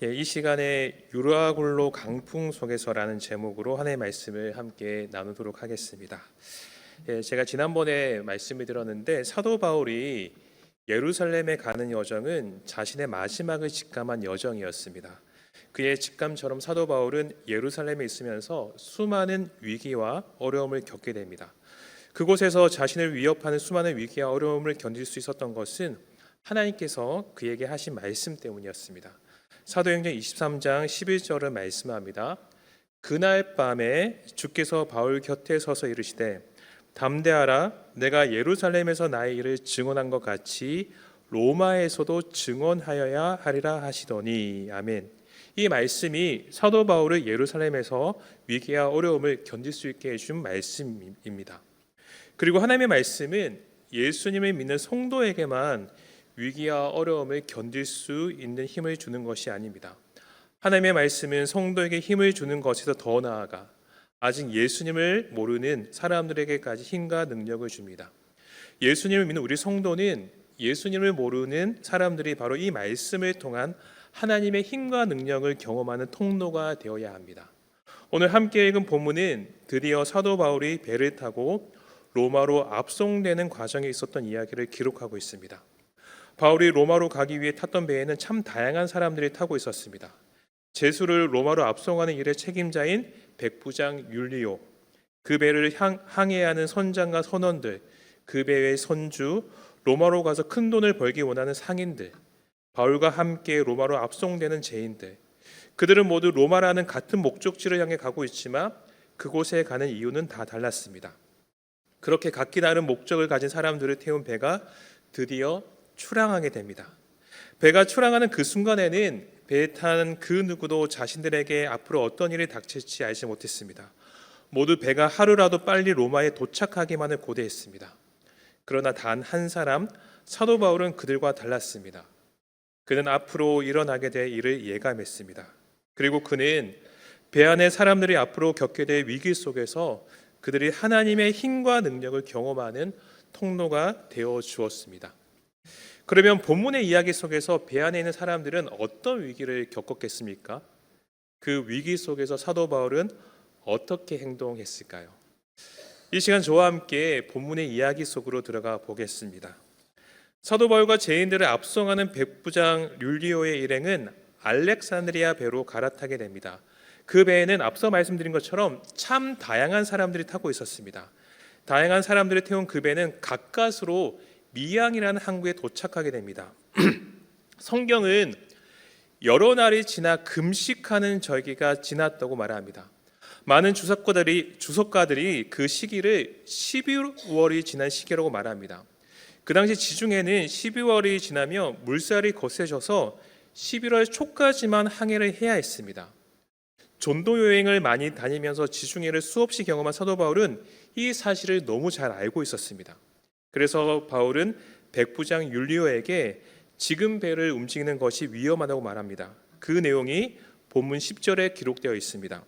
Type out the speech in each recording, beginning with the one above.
이 시간에 유라굴로 강풍 속에서라는 제목으로 하나님의 말씀을 함께 나누도록 하겠습니다. 제가 지난번에 말씀을 드렸는데 사도 바울이 예루살렘에 가는 여정은 자신의 마지막을 직감한 여정이었습니다. 그의 직감처럼 사도 바울은 예루살렘에 있으면서 수많은 위기와 어려움을 겪게 됩니다. 그곳에서 자신을 위협하는 수많은 위기와 어려움을 견딜 수 있었던 것은 하나님께서 그에게 하신 말씀 때문이었습니다. 사도행전 23장 11절을 말씀합니다. 그날 밤에 주께서 바울 곁에 서서 이르시되 담대하라, 내가 예루살렘에서 나의 일을 증언한 것 같이 로마에서도 증언하여야 하리라 하시더니. 아멘. 이 말씀이 사도 바울을 예루살렘에서 위기와 어려움을 견딜 수 있게 해준 말씀입니다. 그리고 하나님의 말씀은 예수님을 믿는 성도에게만 위기와 어려움을 견딜 수 있는 힘을 주는 것이 아닙니다. 하나님의 말씀은 성도에게 힘을 주는 것에서 더 나아가 아직 예수님을 모르는 사람들에게까지 힘과 능력을 줍니다. 예수님을 믿는 우리 성도는 예수님을 모르는 사람들이 바로 이 말씀을 통한 하나님의 힘과 능력을 경험하는 통로가 되어야 합니다. 오늘 함께 읽은 본문은 드디어 사도 바울이 배를 타고 로마로 압송되는 과정에 있었던 이야기를 기록하고 있습니다. 바울이 로마로 가기 위해 탔던 배에는 참 다양한 사람들이 타고 있었습니다. 제수를 로마로 압송하는 일의 책임자인 백부장 율리오, 그 배를 항해하는 선장과 선원들, 그 배의 선주, 로마로 가서 큰 돈을 벌기 원하는 상인들, 바울과 함께 로마로 압송되는 죄인들, 그들은 모두 로마라는 같은 목적지를 향해 가고 있지만 그곳에 가는 이유는 다 달랐습니다. 그렇게 각기 다른 목적을 가진 사람들을 태운 배가 드디어 출항하게 됩니다. 배가 출항하는 그 순간에는 배에 탄 그 누구도 자신들에게 앞으로 어떤 일이 닥칠지 알지 못했습니다. 모두 배가 하루라도 빨리 로마에 도착하기만을 고대했습니다. 그러나 단 한 사람, 사도 바울은 그들과 달랐습니다. 그는 앞으로 일어나게 될 일을 예감했습니다. 그리고 그는 배 안에 사람들이 앞으로 겪게 될 위기 속에서 그들이 하나님의 힘과 능력을 경험하는 통로가 되어 주었습니다. 그러면 본문의 이야기 속에서 배 안에 있는 사람들은 어떤 위기를 겪었겠습니까? 그 위기 속에서 사도 바울은 어떻게 행동했을까요? 이 시간 저와 함께 본문의 이야기 속으로 들어가 보겠습니다. 사도 바울과 죄인들을 압송하는 백부장 율리오의 일행은 알렉산드리아 배로 갈아타게 됩니다. 그 배에는 앞서 말씀드린 것처럼 참 다양한 사람들이 타고 있었습니다. 다양한 사람들을 태운 그 배는 가까스로 미양이라는 항구에 도착하게 됩니다. 성경은 여러 날이 지나 금식하는 절기가 지났다고 말합니다. 많은 주석가들이 그 시기를 12월이 지난 시기라고 말합니다. 그 당시 지중해는 12월이 지나면 물살이 거세져서 11월 초까지만 항해를 해야 했습니다. 전도 여행을 많이 다니면서 지중해를 수없이 경험한 사도 바울은 이 사실을 너무 잘 알고 있었습니다. 그래서 바울은 백부장 율리오에게 지금 배를 움직이는 것이 위험하다고 말합니다. 그 내용이 본문 10절에 기록되어 있습니다.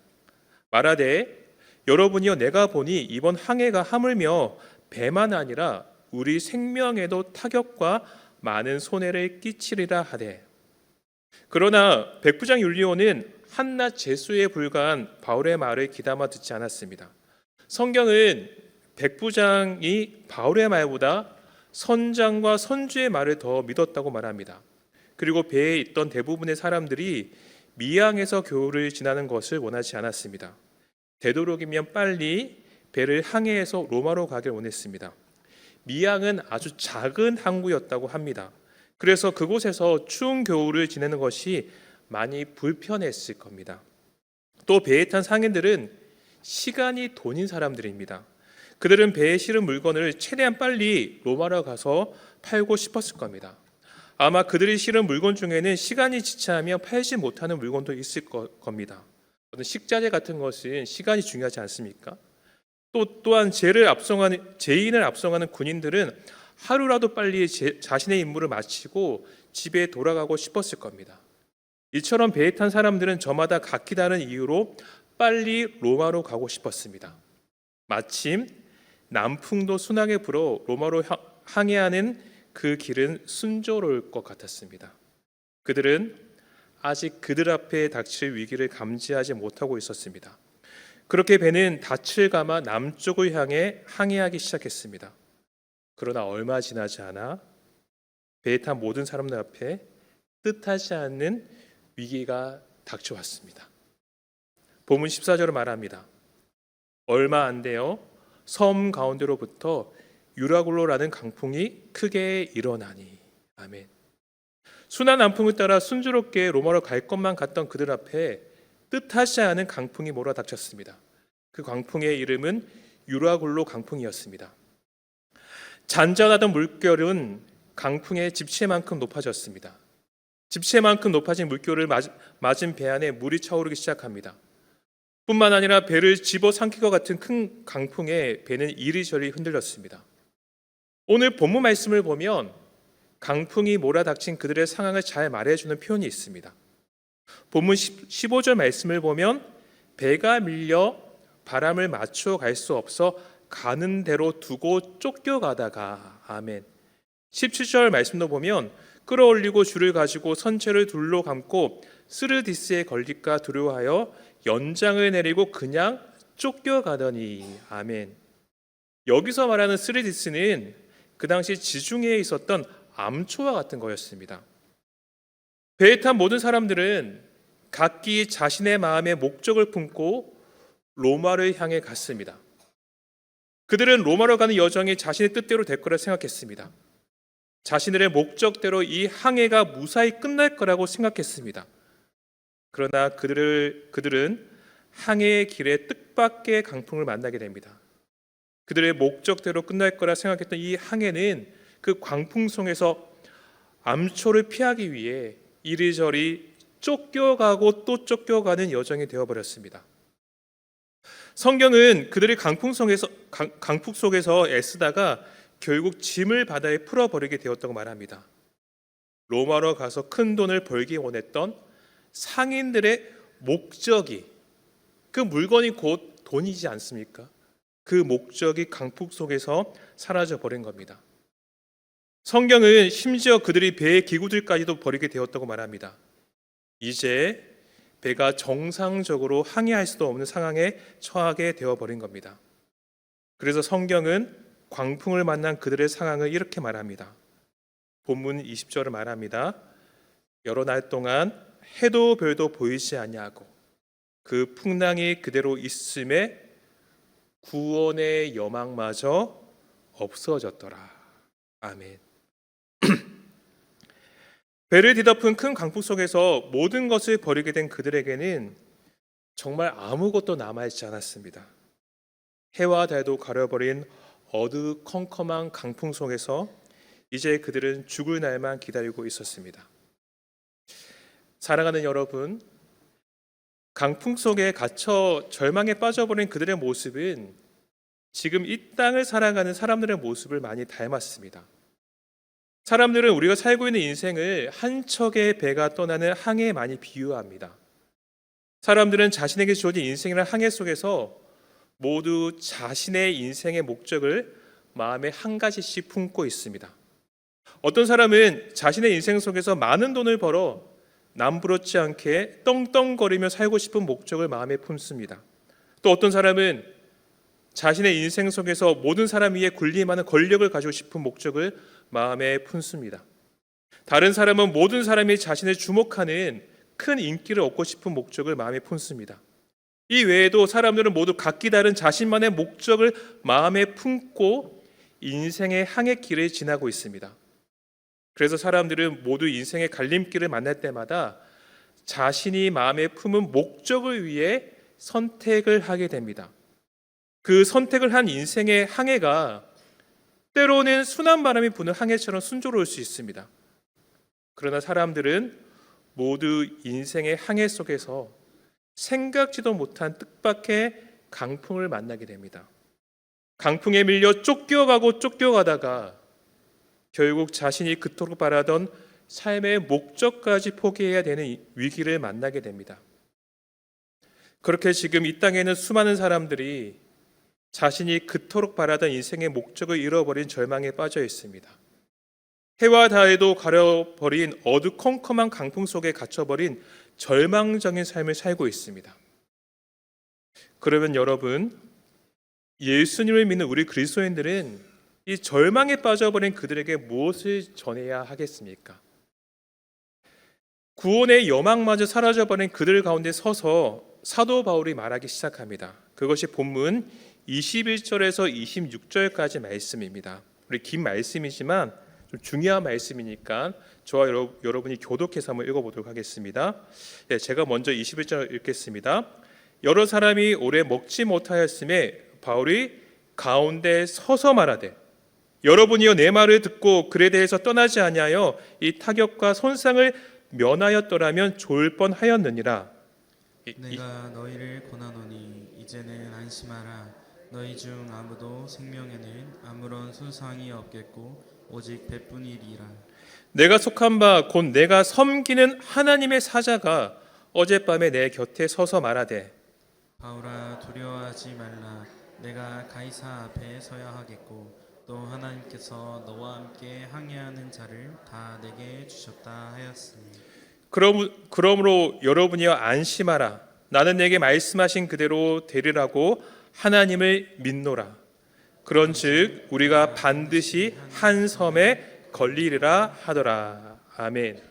말하되 여러분이여, 내가 보니 이번 항해가 하물며 배만 아니라 우리 생명에도 타격과 많은 손해를 끼치리라 하되. 그러나 백부장 율리오는 한낱 제수에 불과한 바울의 말을 귀담아 듣지 않았습니다. 성경은 백부장이 바울의 말보다 선장과 선주의 말을 더 믿었다고 말합니다. 그리고 배에 있던 대부분의 사람들이 미양에서 겨울을 지나는 것을 원하지 않았습니다. 되도록이면 빨리 배를 항해해서 로마로 가길 원했습니다. 미양은 아주 작은 항구였다고 합니다. 그래서 그곳에서 추운 겨울을 지내는 것이 많이 불편했을 겁니다. 또 배에 탄 상인들은 시간이 돈인 사람들입니다. 그들은 배에 실은 물건을 최대한 빨리 로마로 가서 팔고 싶었을 겁니다. 아마 그들이 실은 물건 중에는 시간이 지체하면 팔지 못하는 물건도 있을 겁니다. 식자재 같은 것은 시간이 중요하지 않습니까? 또한 죄인을 압송하는 군인들은 하루라도 빨리 자신의 임무를 마치고 집에 돌아가고 싶었을 겁니다. 이처럼 배에 탄 사람들은 저마다 각기 다른 이유로 빨리 로마로 가고 싶었습니다. 마침 남풍도 순하게 불어 로마로 항해하는 그 길은 순조로울 것 같았습니다. 그들은 아직 그들 앞에 닥칠 위기를 감지하지 못하고 있었습니다. 그렇게 배는 닻을 감아 남쪽을 향해 항해하기 시작했습니다. 그러나 얼마 지나지 않아 배에 탄 모든 사람들 앞에 뜻하지 않는 위기가 닥쳐왔습니다. 본문 14절을 말합니다. 얼마 안 되어 섬 가운데로부터 유라굴로라는 강풍이 크게 일어나니. 아멘. 순한 남풍을 따라 순조롭게 로마로 갈 것만 같던 그들 앞에 뜻하지 않은 강풍이 몰아닥쳤습니다. 그 강풍의 이름은 유라굴로 강풍이었습니다. 잔잔하던 물결은 강풍의 집채만큼 높아졌습니다. 집채만큼 높아진 물결을 맞은 배 안에 물이 차오르기 시작합니다. 뿐만 아니라 배를 집어삼킬 것 같은 큰 강풍에 배는 이리저리 흔들렸습니다. 오늘 본문 말씀을 보면 강풍이 몰아닥친 그들의 상황을 잘 말해주는 표현이 있습니다. 본문 15절 말씀을 보면 배가 밀려 바람을 맞춰 갈 수 없어 가는 대로 두고 쫓겨가다가. 아멘. 17절 말씀도 보면 끌어올리고 줄을 가지고 선체를 둘로 감고 스르디스에 걸릴까 두려워하여 연장을 내리고 그냥 쫓겨가더니. 아멘. 여기서 말하는 스르디스는 그 당시 지중해에 있었던 암초와 같은 거였습니다. 배에 탄 모든 사람들은 각기 자신의 마음의 목적을 품고 로마를 향해 갔습니다. 그들은 로마로 가는 여정이 자신의 뜻대로 될 거라 생각했습니다. 자신들의 목적대로 이 항해가 무사히 끝날 거라고 생각했습니다. 그러나 그들은 항해의 길에 뜻밖의 강풍을 만나게 됩니다. 그들의 목적대로 끝날 거라 생각했던 이 항해는 그 광풍 속에서 암초를 피하기 위해 이리저리 쫓겨가고 또 쫓겨가는 여정이 되어버렸습니다. 성경은 그들이 강풍 속에서 애쓰다가 결국 짐을 바다에 풀어버리게 되었다고 말합니다. 로마로 가서 큰 돈을 벌기 원했던 상인들의 목적이, 그 물건이 곧 돈이지 않습니까? 그 목적이 강풍 속에서 사라져 버린 겁니다. 성경은 심지어 그들이 배의 기구들까지도 버리게 되었다고 말합니다. 이제 배가 정상적으로 항해할 수도 없는 상황에 처하게 되어버린 겁니다. 그래서 성경은 광풍을 만난 그들의 상황을 이렇게 말합니다. 본문 20절을 말합니다. 여러 날 동안 해도 별도 보이지 아니하고 그 풍랑이 그대로 있음에 구원의 여망마저 없어졌더라. 아멘. 배를 뒤덮은 큰 강풍 속에서 모든 것을 버리게 된 그들에게는 정말 아무것도 남아있지 않았습니다. 해와 달도 가려버린 어두컴컴한 강풍 속에서 이제 그들은 죽을 날만 기다리고 있었습니다. 사랑하는 여러분, 강풍 속에 갇혀 절망에 빠져버린 그들의 모습은 지금 이 땅을 살아가는 사람들의 모습을 많이 닮았습니다. 사람들은 우리가 살고 있는 인생을 한 척의 배가 떠나는 항해에 많이 비유합니다. 사람들은 자신에게 주어진 인생이라는 항해 속에서 모두 자신의 인생의 목적을 마음에 한 가지씩 품고 있습니다. 어떤 사람은 자신의 인생 속에서 많은 돈을 벌어 남부럽지 않게 떵떵거리며 살고 싶은 목적을 마음에 품습니다. 또 어떤 사람은 자신의 인생 속에서 모든 사람 위에 군림하는 권력을 가지고 싶은 목적을 마음에 품습니다. 다른 사람은 모든 사람이 자신을 주목하는 큰 인기를 얻고 싶은 목적을 마음에 품습니다. 이 외에도 사람들은 모두 각기 다른 자신만의 목적을 마음에 품고 인생의 항해길을 지나고 있습니다. 그래서 사람들은 모두 인생의 갈림길을 만날 때마다 자신이 마음에 품은 목적을 위해 선택을 하게 됩니다. 그 선택을 한 인생의 항해가 때로는 순한 바람이 부는 항해처럼 순조로울 수 있습니다. 그러나 사람들은 모두 인생의 항해 속에서 생각지도 못한 뜻밖의 강풍을 만나게 됩니다. 강풍에 밀려 쫓겨가고 쫓겨가다가 결국 자신이 그토록 바라던 삶의 목적까지 포기해야 되는 위기를 만나게 됩니다. 그렇게 지금 이 땅에는 수많은 사람들이 자신이 그토록 바라던 인생의 목적을 잃어버린 절망에 빠져 있습니다. 해와 달도 가려버린 어두컴컴한 강풍 속에 갇혀버린 절망적인 삶을 살고 있습니다. 그러면 여러분, 예수님을 믿는 우리 그리스도인들은 이 절망에 빠져버린 그들에게 무엇을 전해야 하겠습니까? 구원의 여망마저 사라져버린 그들 가운데 서서 사도 바울이 말하기 시작합니다. 그것이 본문 21절에서 26절까지 말씀입니다. 우리 긴 말씀이지만 좀 중요한 말씀이니까 저와 여러분이 교독해서 한번 읽어보도록 하겠습니다. 제가 먼저 21절 읽겠습니다. 여러 사람이 오래 먹지 못하였음에 바울이 가운데 서서 말하되 여러분이여 내 말을 듣고 글에 대해서 떠나지 아니하여 이 타격과 손상을 면하였더라면 좋을 뻔하였느니라. 내가 너희를 권하노니 이제는 안심하라. 너희 중 아무도 생명에는 아무런 손상이 없겠고 오직 배뿐이리라. 내가 속한 바 곧 내가 섬기는 하나님의 사자가 어젯밤에 내 곁에 서서 말하되 바울아 두려워하지 말라. 내가 가이사 앞에 서야 하겠고 또 하나님께서 너와 함께 항해하는 자를 다 내게 주셨다 하였으니 그러므로 여러분이여 안심하라. 나는 내게 말씀하신 그대로 되리라고 하나님을 믿노라. 그런즉 우리가 반드시 한 섬에 걸리리라 하더라. 아멘.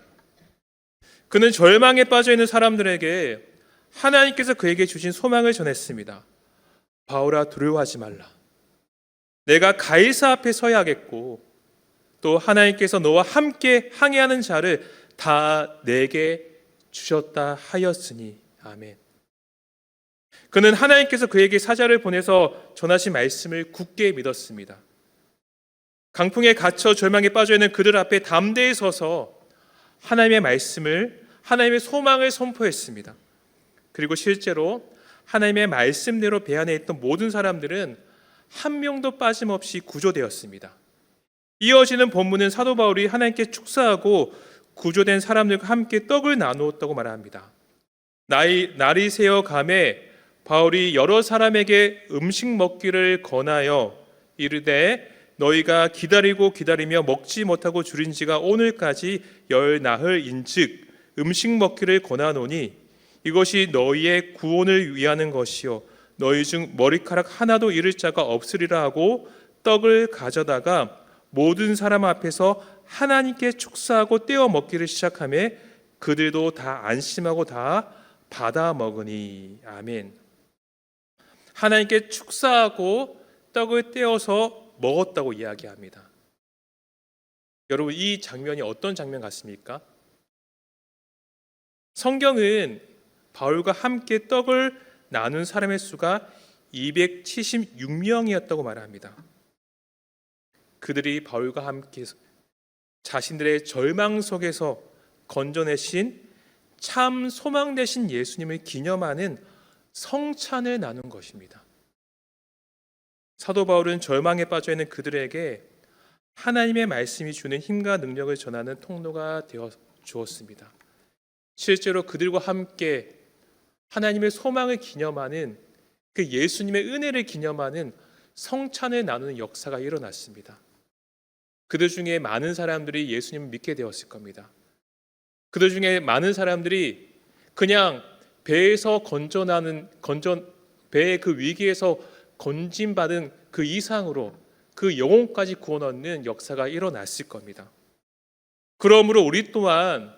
그는 절망에 빠져 있는 사람들에게 하나님께서 그에게 주신 소망을 전했습니다. 바울아 두려워하지 말라. 내가 가이사 앞에 서야겠고 또 하나님께서 너와 함께 항해하는 자를 다 내게 주셨다 하였으니. 아멘. 그는 하나님께서 그에게 사자를 보내서 전하신 말씀을 굳게 믿었습니다. 강풍에 갇혀 절망에 빠져 있는 그들 앞에 담대히 서서 하나님의 말씀을, 하나님의 소망을 선포했습니다. 그리고 실제로 하나님의 말씀대로 배 안에 있던 모든 사람들은 한 명도 빠짐없이 구조되었습니다. 이어지는 본문은 사도 바울이 하나님께 축사하고 구조된 사람들과 함께 떡을 나누었다고 말합니다. 날이 새어 가매 바울이 여러 사람에게 음식 먹기를 권하여 이르되 너희가 기다리고 기다리며 먹지 못하고 줄인 지가 오늘까지 열 나흘인즉 음식 먹기를 권하노니 이것이 너희의 구원을 위하는 것이요 너희 중 머리카락 하나도 잃을 자가 없으리라 하고 떡을 가져다가 모든 사람 앞에서 하나님께 축사하고 떼어 먹기를 시작하며 그들도 다 안심하고 다 받아 먹으니. 아멘. 하나님께 축사하고 떡을 떼어서 먹었다고 이야기합니다. 여러분, 이 장면이 어떤 장면 같습니까? 성경은 바울과 함께 떡을 나눈 사람의 수가 276명이었다고 말합니다. 그들이 바울과 함께 자신들의 절망 속에서 건져내신 참 소망 되신 예수님을 기념하는 성찬을 나눈 것입니다. 사도 바울은 절망에 빠져 있는 그들에게 하나님의 말씀이 주는 힘과 능력을 전하는 통로가 되어 주었습니다. 실제로 그들과 함께 하나님의 소망을 기념하는 그 예수님의 은혜를 기념하는 성찬을 나누는 역사가 일어났습니다. 그들 중에 많은 사람들이 예수님을 믿게 되었을 겁니다. 그들 중에 많은 사람들이 그냥 배에서 배의 그 위기에서 건짐받은 그 이상으로 그 영혼까지 구원 얻는 역사가 일어났을 겁니다. 그러므로 우리 또한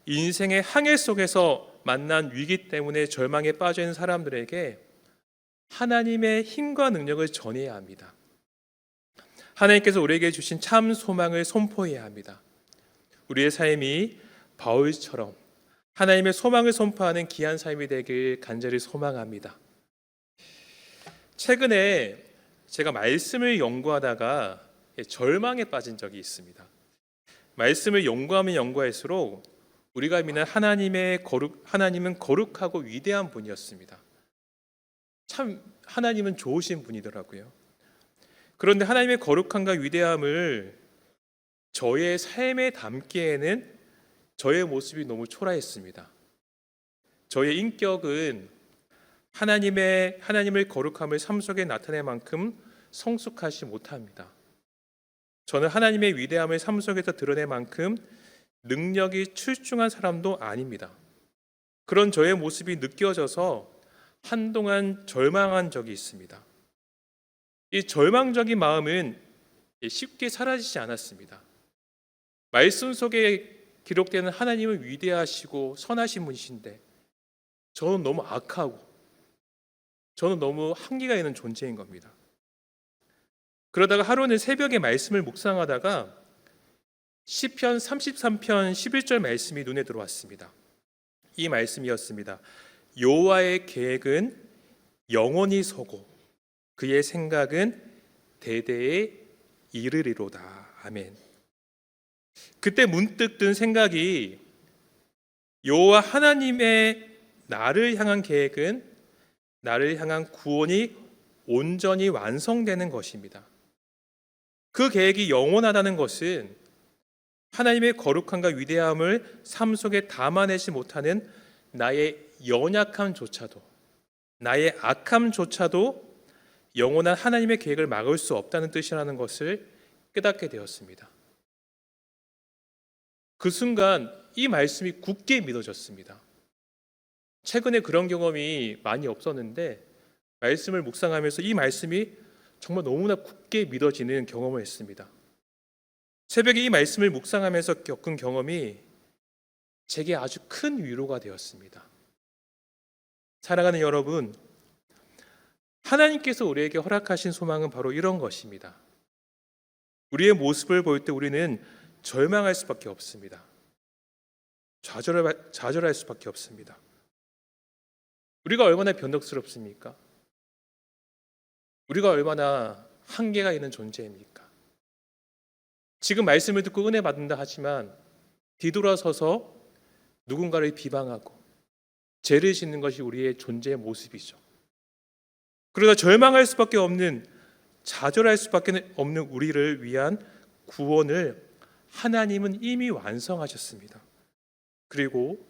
인생의 항해 속에서 만난 위기 때문에 절망에 빠져 있는 사람들에게 하나님의 힘과 능력을 전해야 합니다. 하나님께서 우리에게 주신 참 소망을 선포해야 합니다. 우리의 삶이 바울처럼 하나님의 소망을 선포하는 귀한 삶이 되길 간절히 소망합니다. 최근에 제가 말씀을 연구하다가 절망에 빠진 적이 있습니다. 말씀을 연구하면 연구할수록 우리가 믿는 하나님은 거룩하고 위대한 분이었습니다. 참 하나님은 좋으신 분이더라고요. 그런데 하나님의 거룩함과 위대함을 저의 삶에 담기에는 저의 모습이 너무 초라했습니다. 저의 인격은 하나님의 거룩함을 삶 속에 나타낼 만큼 성숙하지 못합니다. 저는 하나님의 위대함을 삶 속에서 드러낼 만큼 능력이 출중한 사람도 아닙니다. 그런 저의 모습이 느껴져서 한동안 절망한 적이 있습니다. 이 절망적인 마음은 쉽게 사라지지 않았습니다. 말씀 속에 기록되는 하나님은 위대하시고 선하신 분이신데 저는 너무 악하고 저는 너무 한계가 있는 존재인 겁니다. 그러다가 하루는 새벽에 말씀을 묵상하다가 시편 33편 11절 말씀이 눈에 들어왔습니다. 이 말씀이었습니다. 여호와의 계획은 영원히 서고 그의 생각은 대대에 이르리로다. 아멘. 그때 문득 든 생각이 여호와 하나님의 나를 향한 계획은 나를 향한 구원이 온전히 완성되는 것입니다. 그 계획이 영원하다는 것은 하나님의 거룩함과 위대함을 삶 속에 담아내지 못하는 나의 연약함조차도, 나의 악함조차도 영원한 하나님의 계획을 막을 수 없다는 뜻이라는 것을 깨닫게 되었습니다. 그 순간 이 말씀이 굳게 믿어졌습니다. 최근에 그런 경험이 많이 없었는데 말씀을 묵상하면서 이 말씀이 정말 너무나 굳게 믿어지는 경험을 했습니다. 새벽에 이 말씀을 묵상하면서 겪은 경험이 제게 아주 큰 위로가 되었습니다. 사랑하는 여러분, 하나님께서 우리에게 허락하신 소망은 바로 이런 것입니다. 우리의 모습을 볼 때 우리는 절망할 수밖에 없습니다. 좌절할 수밖에 없습니다. 우리가 얼마나 변덕스럽습니까? 우리가 얼마나 한계가 있는 존재입니까? 지금 말씀을 듣고 은혜 받는다 하지만 뒤돌아서서 누군가를 비방하고 죄를 짓는 것이 우리의 존재의 모습이죠. 그러다 절망할 수밖에 없는, 좌절할 수밖에 없는 우리를 위한 구원을 하나님은 이미 완성하셨습니다. 그리고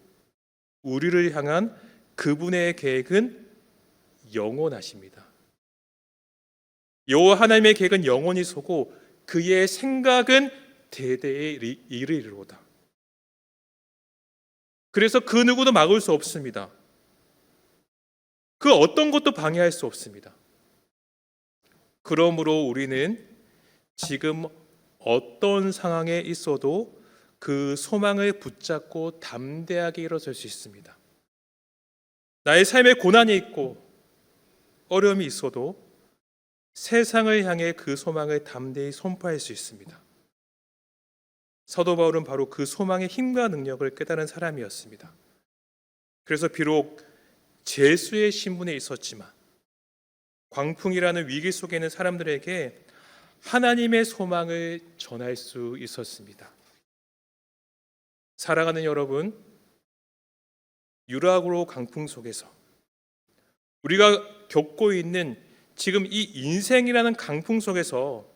우리를 향한 그분의 계획은 영원하십니다. 여호와 하나님의 계획은 영원히 서고 그의 생각은 대대에 이르리로다. 그래서 그 누구도 막을 수 없습니다. 그 어떤 것도 방해할 수 없습니다. 그러므로 우리는 지금 어떤 상황에 있어도 그 소망을 붙잡고 담대하게 일어설 수 있습니다. 나의 삶에 고난이 있고 어려움이 있어도 세상을 향해 그 소망을 담대히 선포할 수 있습니다. 사도 바울은 바로 그 소망의 힘과 능력을 깨달은 사람이었습니다. 그래서 비록 죄수의 신분에 있었지만 광풍이라는 위기 속에 있는 사람들에게 하나님의 소망을 전할 수 있었습니다. 사랑하는 여러분, 유라굴로 강풍 속에서 우리가 겪고 있는 지금 이 인생이라는 강풍 속에서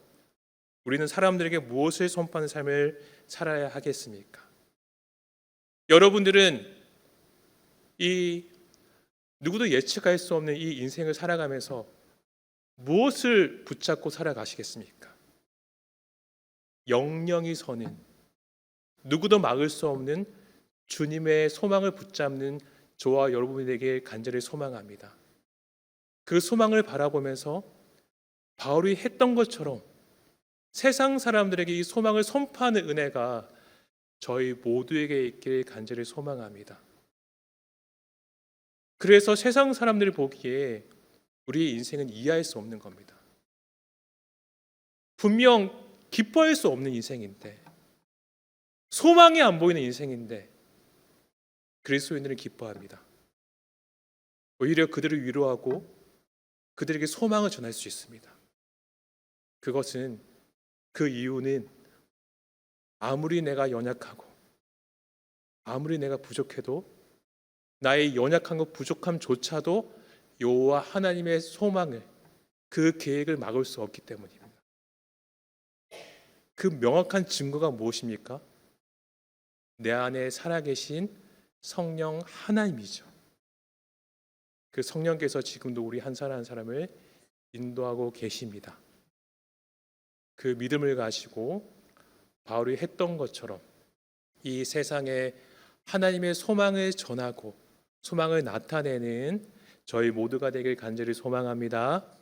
우리는 사람들에게 무엇을 선포하는 삶을 살아야 하겠습니까? 여러분들은 이 누구도 예측할 수 없는 이 인생을 살아가면서 무엇을 붙잡고 살아가시겠습니까? 영영이 서는, 누구도 막을 수 없는 주님의 소망을 붙잡는 저와 여러분에게 간절히 소망합니다. 그 소망을 바라보면서 바울이 했던 것처럼 세상 사람들에게 이 소망을 선포하는 은혜가 저희 모두에게 있길 간절히 소망합니다. 그래서 세상 사람들이 보기에 우리의 인생은 이해할 수 없는 겁니다. 분명 기뻐할 수 없는 인생인데, 소망이 안 보이는 인생인데 그리스도인들은 기뻐합니다. 오히려 그들을 위로하고 그들에게 소망을 전할 수 있습니다. 그것은, 그 이유는 아무리 내가 연약하고 아무리 내가 부족해도 나의 연약한 것 부족함조차도 여호와 하나님의 소망을, 그 계획을 막을 수 없기 때문입니다. 그 명확한 증거가 무엇입니까? 내 안에 살아계신 성령 하나님이죠. 그 성령께서 지금도 우리 한 사람 한 사람을 인도하고 계십니다. 그 믿음을 가지고 바울이 했던 것처럼 이 세상에 하나님의 소망을 전하고 소망을 나타내는 저희 모두가 되길 간절히 소망합니다.